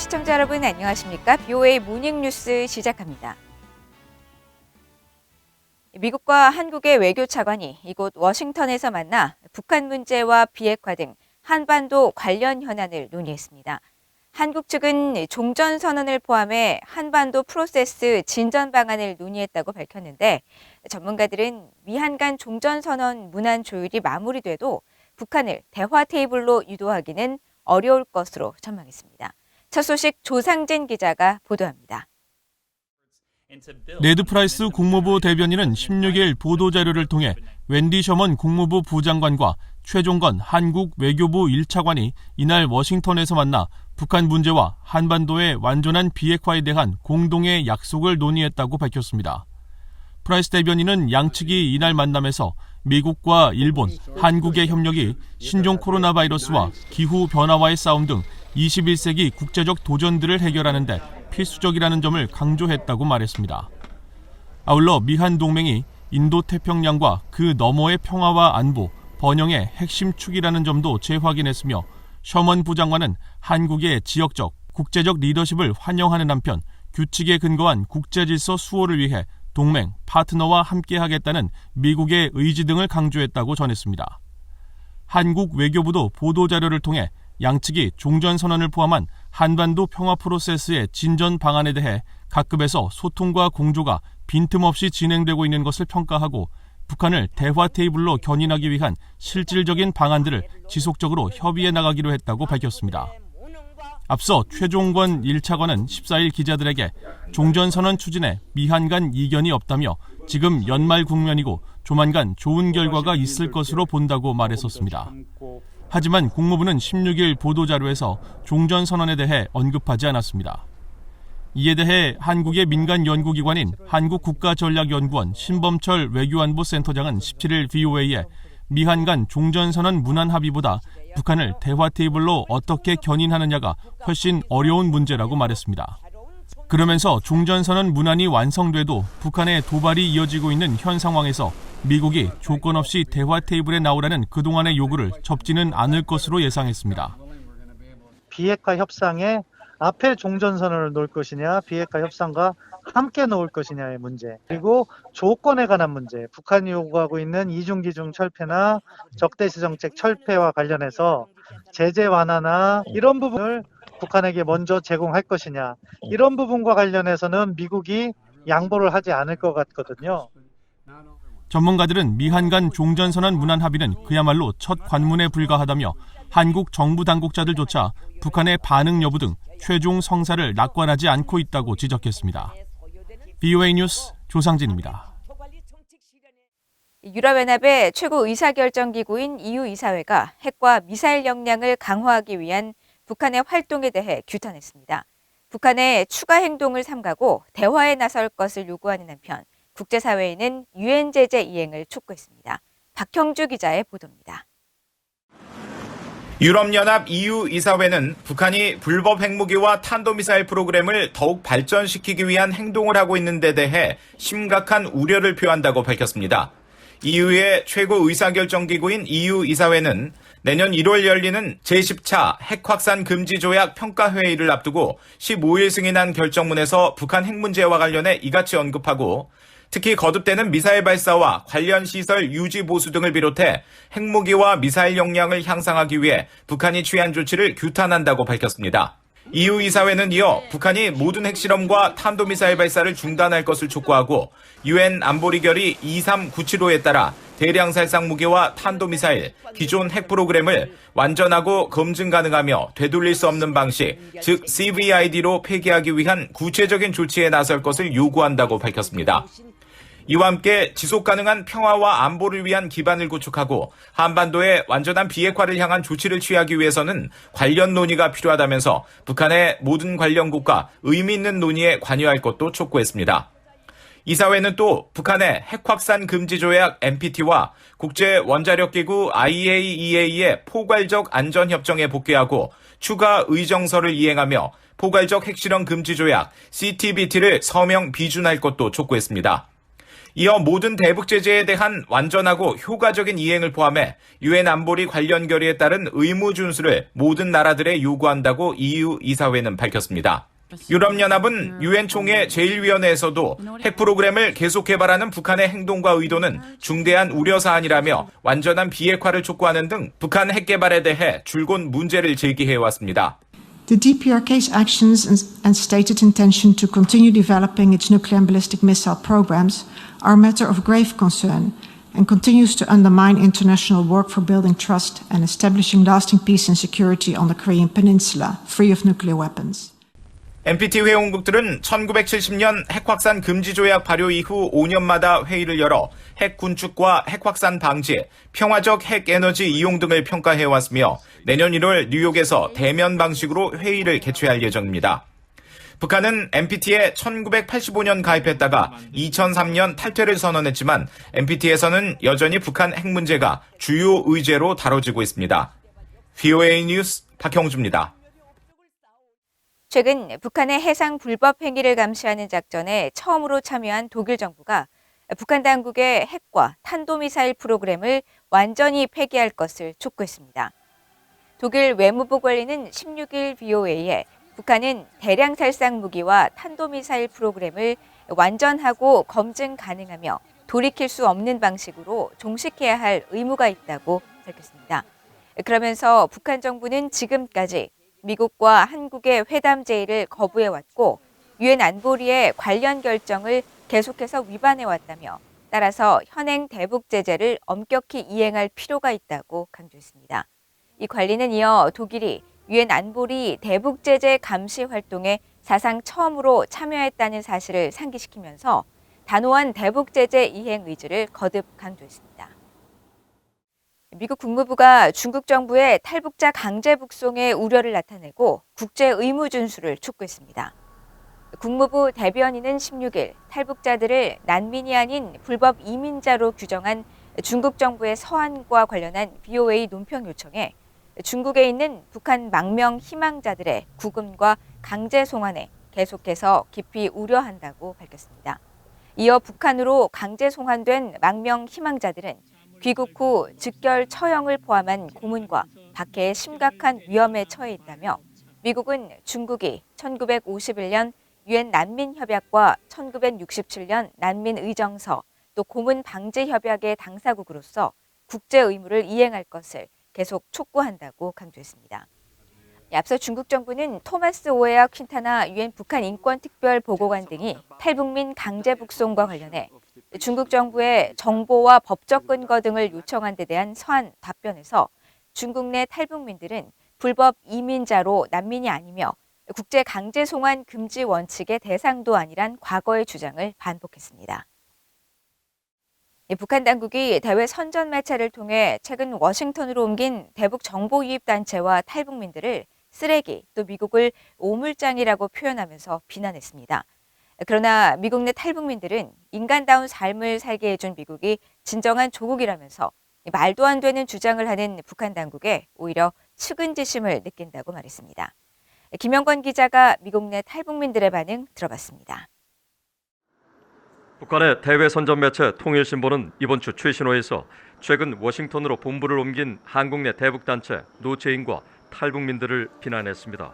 시청자 여러분 안녕하십니까? BOA 모닝뉴스 시작합니다. 미국과 한국의 외교 차관이 이곳 워싱턴에서 만나 북한 문제와 비핵화 등 한반도 관련 현안을 논의했습니다. 한국 측은 종전선언을 포함해 한반도 프로세스 진전 방안을 논의했다고 밝혔는데 전문가들은 미한 간 종전선언 문안 조율이 마무리돼도 북한을 대화 테이블로 유도하기는 어려울 것으로 전망했습니다. 첫 소식 조상진 기자가 보도합니다. 네드 프라이스 국무부 대변인은 16일 보도자료를 통해 웬디 셔먼 국무부 부장관과 최종건 한국 외교부 1차관이 이날 워싱턴에서 만나 북한 문제와 한반도의 완전한 비핵화에 대한 공동의 약속을 논의했다고 밝혔습니다. 프라이스 대변인은 양측이 이날 만남에서 미국과 일본, 한국의 협력이 신종 코로나 바이러스와 기후 변화와의 싸움 등 21세기 국제적 도전들을 해결하는 데 필수적이라는 점을 강조했다고 말했습니다. 아울러 미한 동맹이 인도태평양과 그 너머의 평화와 안보, 번영의 핵심 축이라는 점도 재확인했으며 셔먼 부장관은 한국의 지역적, 국제적 리더십을 환영하는 한편 규칙에 근거한 국제질서 수호를 위해 동맹, 파트너와 함께하겠다는 미국의 의지 등을 강조했다고 전했습니다. 한국 외교부도 보도자료를 통해 양측이 종전선언을 포함한 한반도 평화 프로세스의 진전 방안에 대해 각급에서 소통과 공조가 빈틈없이 진행되고 있는 것을 평가하고 북한을 대화 테이블로 견인하기 위한 실질적인 방안들을 지속적으로 협의해 나가기로 했다고 밝혔습니다. 앞서 최종건 1차관은 14일 기자들에게 종전선언 추진에 미한 간 이견이 없다며 지금 연말 국면이고 조만간 좋은 결과가 있을 것으로 본다고 말했었습니다. 하지만 국무부는 16일 보도자료에서 종전선언에 대해 언급하지 않았습니다. 이에 대해 한국의 민간 연구기관인 한국국가전략연구원 신범철 외교안보센터장은 17일 VOA에 미한 간 종전선언 문안 합의보다 북한을 대화 테이블로 어떻게 견인하느냐가 훨씬 어려운 문제라고 말했습니다. 그러면서 종전선언 문안이 완성돼도 북한의 도발이 이어지고 있는 현 상황에서 미국이 조건 없이 대화 테이블에 나오라는 그동안의 요구를 접지는 않을 것으로 예상했습니다. 비핵화 협상에 앞에 종전선언을 놓을 것이냐, 비핵화 협상과 함께 놓을 것이냐의 문제, 그리고 조건에 관한 문제, 북한이 요구하고 있는 이중기중 철폐나 적대시 정책 철폐와 관련해서 제재 완화나 이런 부분을 북한에게 먼저 제공할 것이냐, 이런 부분과 관련해서는 미국이 양보를 하지 않을 것 같거든요. 전문가들은 미한 간 종전선언 문안 합의는 그야말로 첫 관문에 불과하다며 한국 정부 당국자들조차 북한의 반응 여부 등 최종 성사를 낙관하지 않고 있다고 지적했습니다. BOA 뉴스 조상진입니다. 유럽연합의 최고 의사결정기구인 EU 이사회가 핵과 미사일 역량을 강화하기 위한 북한의 활동에 대해 규탄했습니다. 북한의 추가 행동을 삼가고 대화에 나설 것을 요구하는 한편 국제사회에는 유엔 제재 이행을 촉구했습니다. 박형주 기자의 보도입니다. 유럽연합 EU 이사회는 북한이 불법 핵무기와 탄도미사일 프로그램을 더욱 발전시키기 위한 행동을 하고 있는 데 대해 심각한 우려를 표한다고 밝혔습니다. EU의 최고 의사결정기구인 EU 이사회는 내년 1월 열리는 제10차 핵확산 금지 조약 평가회의를 앞두고 15일 승인한 결정문에서 북한 핵 문제와 관련해 이같이 언급하고 특히 거듭되는 미사일 발사와 관련 시설 유지 보수 등을 비롯해 핵무기와 미사일 역량을 향상하기 위해 북한이 취한 조치를 규탄한다고 밝혔습니다. EU 이사회는 이어 북한이 모든 핵실험과 탄도미사일 발사를 중단할 것을 촉구하고 유엔 안보리 결의 23975에 따라 대량 살상 무기와 탄도미사일, 기존 핵 프로그램을 완전하고 검증 가능하며 되돌릴 수 없는 방식, 즉 CVID로 폐기하기 위한 구체적인 조치에 나설 것을 요구한다고 밝혔습니다. 이와 함께 지속 가능한 평화와 안보를 위한 기반을 구축하고 한반도의 완전한 비핵화를 향한 조치를 취하기 위해서는 관련 논의가 필요하다면서 북한의 모든 관련국과 의미 있는 논의에 관여할 것도 촉구했습니다. 이사회는 또 북한의 핵확산 금지 조약 NPT와 국제 원자력기구 IAEA의 포괄적 안전협정에 복귀하고 추가 의정서를 이행하며 포괄적 핵실험 금지 조약 CTBT를 서명 비준할 것도 촉구했습니다. 이어 모든 대북 제재에 대한 완전하고 효과적인 이행을 포함해 유엔 안보리 관련 결의에 따른 의무 준수를 모든 나라들에 요구한다고 EU 이사회는 밝혔습니다. 유럽연합은 유엔 총회 제1위원회에서도 핵 프로그램을 계속 개발하는 북한의 행동과 의도는 중대한 우려 사안이라며 완전한 비핵화를 촉구하는 등 북한 핵 개발에 대해 줄곧 문제를 제기해 왔습니다. The DPRK's actions and stated intention to continue developing its nuclear and ballistic missile programs are a matter of grave concern and continues to undermine international work for building trust and establishing lasting peace and security on the Korean Peninsula, free of nuclear weapons. NPT 회원국들은 1970년 핵 확산 금지 조약 발효 이후 5년마다 회의를 열어 핵 군축과 핵 확산 방지, 평화적 핵 에너지 이용 등을 평가해 왔으며 내년 1월 뉴욕에서 대면 방식으로 회의를 개최할 예정입니다. 북한은 NPT에 1985년 가입했다가 2003년 탈퇴를 선언했지만 NPT에서는 여전히 북한 핵 문제가 주요 의제로 다뤄지고 있습니다. VOA 뉴스 박형주입니다. 최근 북한의 해상 불법 행위를 감시하는 작전에 처음으로 참여한 독일 정부가 북한 당국의 핵과 탄도미사일 프로그램을 완전히 폐기할 것을 촉구했습니다. 독일 외무부 관리는 16일 VOA에 북한은 대량 살상 무기와 탄도미사일 프로그램을 완전하고 검증 가능하며 돌이킬 수 없는 방식으로 종식해야 할 의무가 있다고 밝혔습니다. 그러면서 북한 정부는 지금까지 미국과 한국의 회담 제의를 거부해왔고 유엔 안보리의 관련 결정을 계속해서 위반해왔다며 따라서 현행 대북 제재를 엄격히 이행할 필요가 있다고 강조했습니다. 이 관리는 이어 독일이 유엔 안보리 대북 제재 감시 활동에 사상 처음으로 참여했다는 사실을 상기시키면서 단호한 대북 제재 이행 의지를 거듭 강조했습니다. 미국 국무부가 중국 정부의 탈북자 강제 북송의 우려를 나타내고 국제 의무 준수를 촉구했습니다. 국무부 대변인은 16일 탈북자들을 난민이 아닌 불법 이민자로 규정한 중국 정부의 서한과 관련한 VOA 논평 요청에 중국에 있는 북한 망명 희망자들의 구금과 강제 송환에 계속해서 깊이 우려한다고 밝혔습니다. 이어 북한으로 강제 송환된 망명 희망자들은 귀국 후 즉결 처형을 포함한 고문과 박해의 심각한 위험에 처해 있다며 미국은 중국이 1951년 유엔 난민협약과 1967년 난민의정서 또 고문 방지 협약의 당사국으로서 국제 의무를 이행할 것을 계속 촉구한다고 강조했습니다. 앞서 중국 정부는 토마스 오에아 퀸타나 유엔 북한 인권특별 보고관 등이 탈북민 강제 북송과 관련해 중국 정부의 정보와 법적 근거 등을 요청한 데 대한 서한 답변에서 중국 내 탈북민들은 불법 이민자로 난민이 아니며 국제 강제 송환 금지 원칙의 대상도 아니란 과거의 주장을 반복했습니다. 북한 당국이 대외 선전 매체를 통해 최근 워싱턴으로 옮긴 대북 정보 유입 단체와 탈북민들을 쓰레기 또 미국을 오물장이라고 표현하면서 비난했습니다. 그러나 미국 내 탈북민들은 인간다운 삶을 살게 해준 미국이 진정한 조국이라면서 말도 안 되는 주장을 하는 북한 당국에 오히려 측은지심을 느낀다고 말했습니다. 김영권 기자가 미국 내 탈북민들의 반응 들어봤습니다. 북한의 대외 선전 매체 통일신보는 이번 주 최신호에서 최근 워싱턴으로 본부를 옮긴 한국 내 대북단체 노체인과 탈북민들을 비난했습니다.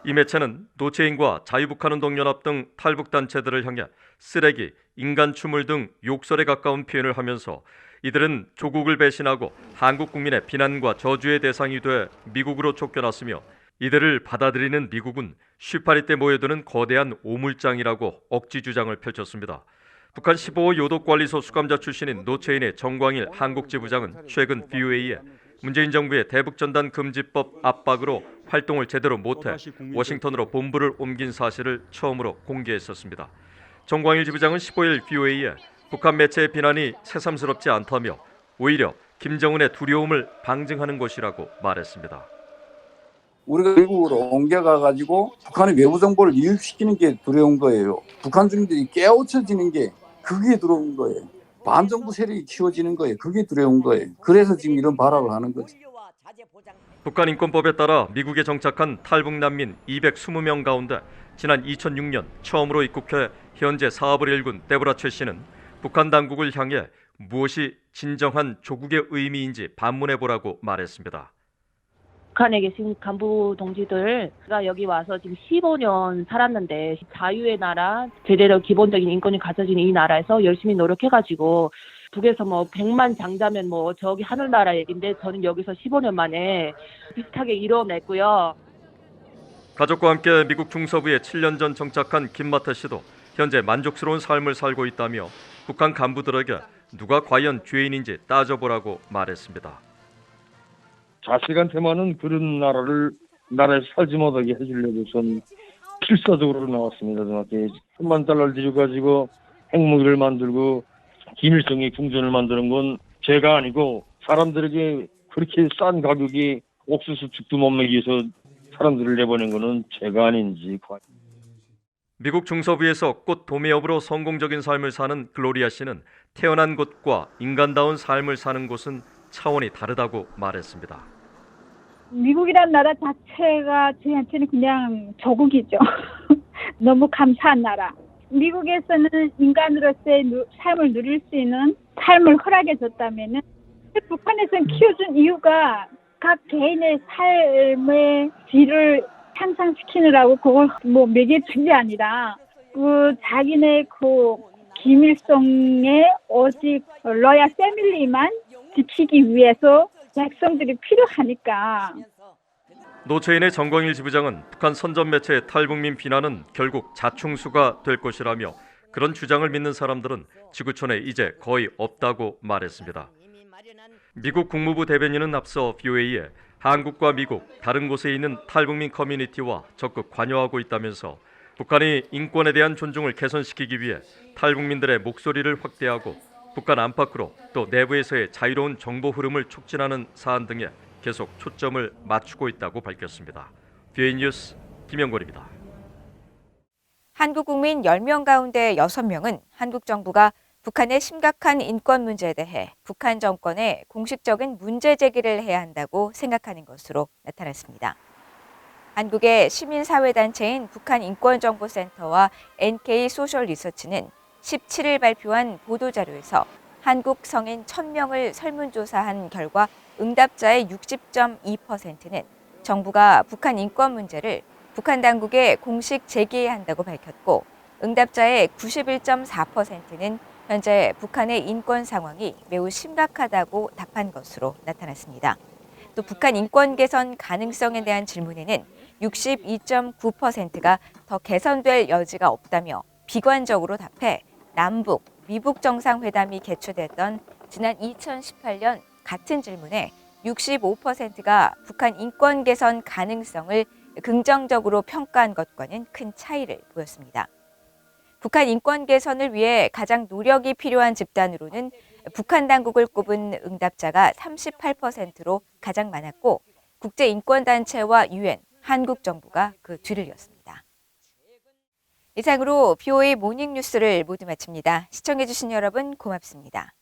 이 매체는 노체인과 자유북한운동연합 등 탈북단체들을 향해 쓰레기, 인간추물 등 욕설에 가까운 표현을 하면서 이들은 조국을 배신하고 한국 국민의 비난과 저주의 대상이 돼 미국으로 쫓겨났으며 이들을 받아들이는 미국은 쉬파리 때 모여드는 거대한 오물장이라고 억지 주장을 펼쳤습니다. 북한 15호 요독관리소 수감자 출신인 노체인의 정광일 한국지부장은 최근 VOA에 문재인 정부의 대북전단 금지법 압박으로 활동을 제대로 못해 워싱턴으로 본부를 옮긴 사실을 처음으로 공개했었습니다. 정광일 지부장은 15일 VOA에 북한 매체의 비난이 새삼스럽지 않다며 오히려 김정은의 두려움을 방증하는 것이라고 말했습니다. 우리가 미국으로 옮겨가가지고 북한의 외부 정보를 이입시키는 게 두려운 거예요. 북한 주민들이 깨우쳐지는 게 그게 두려운 거예요. 반정부 세력이 키워지는 거예요. 그게 두려운 거예요. 그래서 지금 이런 발악을 하는 거죠. 북한 인권법에 따라 미국에 정착한 탈북 난민 220명 가운데 지난 2006년 처음으로 입국해 현재 사업을 일군 데보라 최 씨는 북한 당국을 향해 무엇이 진정한 조국의 의미인지 반문해보라고 말했습니다. 북한에 계신 간부 동지들가 여기 와서 지금 15년 살았는데 자유의 나라, 제대로 기본적인 인권이 갖춰진 이 나라에서 열심히 노력해가지고 북에서 뭐 100만 장자면 뭐 저기 하늘나라 얘긴데 저는 여기서 15년 만에 비슷하게 이뤄냈고요. 가족과 함께 미국 중서부에 7년 전 정착한 김마태 씨도 현재 만족스러운 삶을 살고 있다며 북한 간부들에게 누가 과연 죄인인지 따져보라고 말했습니다. 자식한테만은 그런 나라에서 살지 못하게 해주려고 전 필사적으로 나왔습니다. 정확히 3만 달러를 들여가지고 핵무기를 만들고 김일성이 궁전을 만드는 건 죄가 아니고 사람들에게 그렇게 싼 가격에 옥수수 죽도 못 먹여서 사람들을 내보낸 거는 죄가 아닌지. 미국 중서부에서 꽃 도매업으로 성공적인 삶을 사는 글로리아 씨는 태어난 곳과 인간다운 삶을 사는 곳은 차원이 다르다고 말했습니다. 미국이란 나라 자체가 저희한테는 그냥 조국이죠. 너무 감사한 나라. 미국에서는 인간으로서의 삶을 누릴 수 있는 삶을 허락해줬다면은 북한에서는 키워준 이유가 각 개인의 삶의 질을 향상시키느라고 그걸 뭐 먹여준 게 아니라 그 자기네 그 김일성의 오직 로얄 패밀리만 지키기 위해서 백성들이 필요하니까. 노채인의 정광일 지부장은 북한 선전 매체의 탈북민 비난은 결국 자충수가 될 것이라며 그런 주장을 믿는 사람들은 지구촌에 이제 거의 없다고 말했습니다. 미국 국무부 대변인은 앞서 VOA에 한국과 미국, 다른 곳에 있는 탈북민 커뮤니티와 적극 관여하고 있다면서 북한이 인권에 대한 존중을 개선시키기 위해 탈북민들의 목소리를 확대하고 북한 안팎으로 또 내부에서의 자유로운 정보 흐름을 촉진하는 사안 등에 계속 초점을 맞추고 있다고 밝혔습니다. VOA 뉴스 김영권입니다. 한국 국민 10명 가운데 6명은 한국 정부가 북한의 심각한 인권 문제에 대해 북한 정권에 공식적인 문제 제기를 해야 한다고 생각하는 것으로 나타났습니다. 한국의 시민사회단체인 북한인권정보센터와 NK소셜리서치는 17일 발표한 보도자료에서 한국 성인 1000명을 설문조사한 결과 응답자의 60.2%는 정부가 북한 인권 문제를 북한 당국에 공식 제기해야 한다고 밝혔고 응답자의 91.4%는 현재 북한의 인권 상황이 매우 심각하다고 답한 것으로 나타났습니다. 또 북한 인권 개선 가능성에 대한 질문에는 62.9%가 더 개선될 여지가 없다며 비관적으로 답해 남북, 미북 정상회담이 개최됐던 지난 2018년 같은 질문에 65%가 북한 인권 개선 가능성을 긍정적으로 평가한 것과는 큰 차이를 보였습니다. 북한 인권 개선을 위해 가장 노력이 필요한 집단으로는 북한 당국을 꼽은 응답자가 38%로 가장 많았고 국제인권단체와 유엔, 한국 정부가 그 뒤를 이었습니다. 이상으로 VOA 모닝뉴스를 모두 마칩니다. 시청해주신 여러분 고맙습니다.